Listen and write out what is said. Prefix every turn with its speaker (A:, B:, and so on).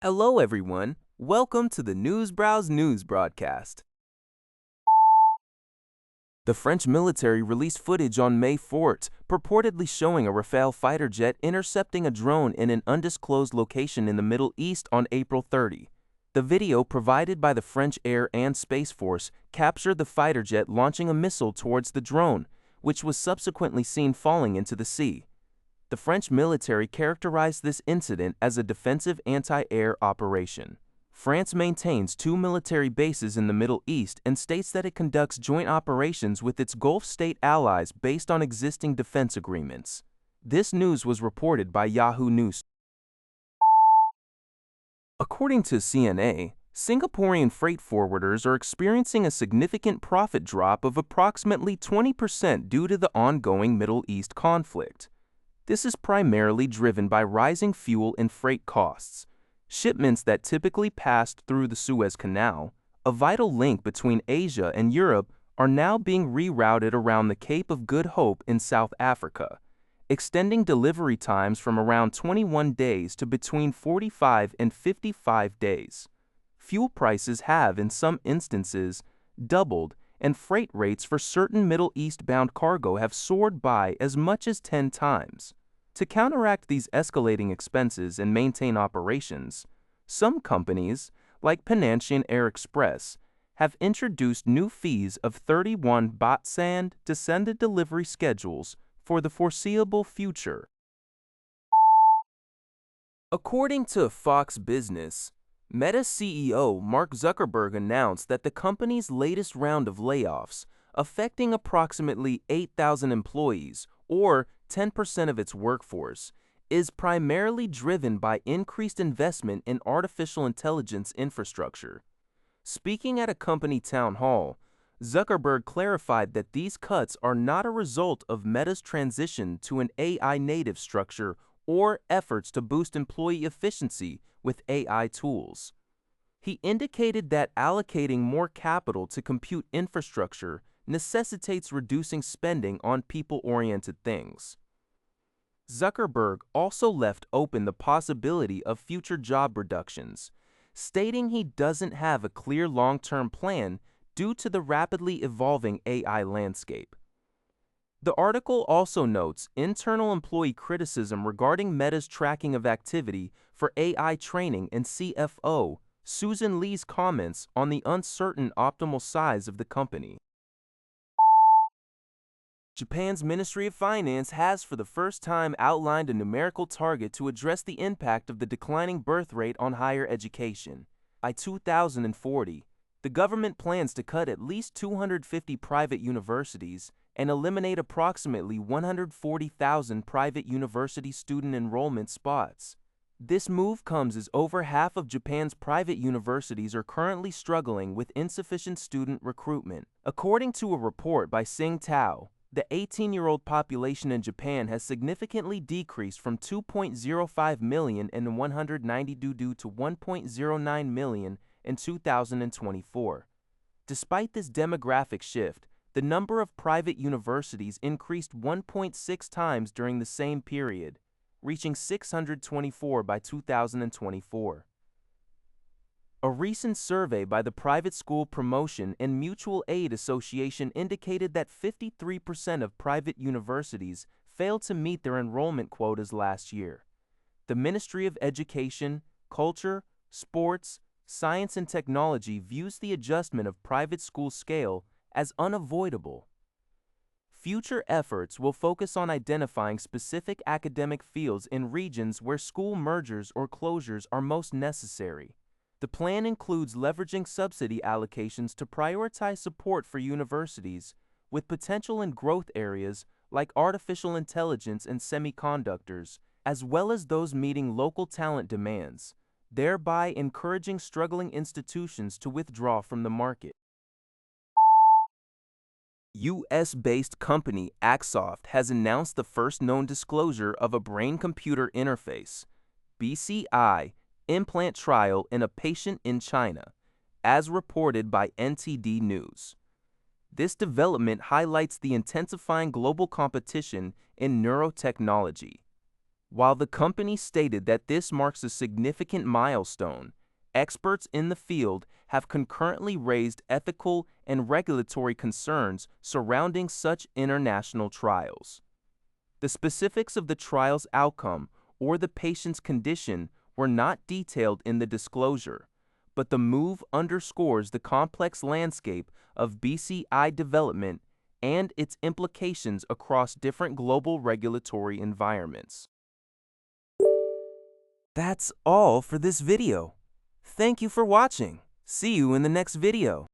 A: Hello, everyone. Welcome to the Newsbrowse News broadcast. The French military released footage on May 4th, purportedly showing a Rafale fighter jet intercepting a drone in an undisclosed location in the Middle East on April 30. The video provided by the French Air and Space Force captured the fighter jet launching a missile towards the drone, which was subsequently seen falling into the sea. The French military characterized this incident as a defensive anti-air operation. France maintains 2 military bases in the Middle East and states that it conducts joint operations with its Gulf state allies based on existing defense agreements. This news was reported by Yahoo News. According to CNA, Singaporean freight forwarders are experiencing a significant profit drop of approximately 20% due to the ongoing Middle East conflict. This is primarily driven by rising fuel and freight costs. Shipments that typically passed through the Suez Canal, a vital link between Asia and Europe, are now being rerouted around the Cape of Good Hope in South Africa, extending delivery times from around 21 days to between 45 and 55 days. Fuel prices have, in some instances, doubled, and freight rates for certain Middle East-bound cargo have soared by as much as 10 times. To counteract these escalating expenses and maintain operations, some companies, like Penang Air Express, have introduced new fees of 31 baht sand descended delivery schedules for the foreseeable future. According to Fox Business, Meta CEO Mark Zuckerberg announced that the company's latest round of layoffs, affecting approximately 8,000 employees, or 10% of its workforce, is primarily driven by increased investment in artificial intelligence infrastructure. Speaking at a company town hall, Zuckerberg clarified that these cuts are not a result of Meta's transition to an AI-native structure or efforts to boost employee efficiency with AI tools. He indicated that allocating more capital to compute infrastructure necessitates reducing spending on people-oriented things. Zuckerberg also left open the possibility of future job reductions, stating he doesn't have a clear long-term plan due to the rapidly evolving AI landscape. The article also notes internal employee criticism regarding Meta's tracking of activity for AI training and CFO Susan Lee's comments on the uncertain optimal size of the company. Japan's Ministry of Finance has for the first time outlined a numerical target to address the impact of the declining birth rate on higher education. By 2040, the government plans to cut at least 250 private universities and eliminate approximately 140,000 private university student enrollment spots. This move comes as over half of Japan's private universities are currently struggling with insufficient student recruitment. According to a report by Sing Tao, the 18-year-old population in Japan has significantly decreased from 2.05 million in 192 to 1.09 million in 2024. Despite this demographic shift, the number of private universities increased 1.6 times during the same period, reaching 624 by 2024. A recent survey by the Private School Promotion and Mutual Aid Association indicated that 53% of private universities failed to meet their enrollment quotas last year. The Ministry of Education, Culture, Sports, Science and Technology views the adjustment of private school scale as unavoidable. Future efforts will focus on identifying specific academic fields in regions where school mergers or closures are most necessary. The plan includes leveraging subsidy allocations to prioritize support for universities with potential in growth areas like artificial intelligence and semiconductors, as well as those meeting local talent demands, thereby encouraging struggling institutions to withdraw from the market. US-based company Axoft has announced the first known disclosure of a brain-computer interface, BCI, implant trial in a patient in China, as reported by NTD News. This development highlights the intensifying global competition in neurotechnology. While the company stated that this marks a significant milestone, experts in the field have concurrently raised ethical and regulatory concerns surrounding such international trials. The specifics of the trial's outcome or the patient's condition were not detailed in the disclosure, but the move underscores the complex landscape of BCI development and its implications across different global regulatory environments. That's all for this video. Thank you for watching. See you in the next video.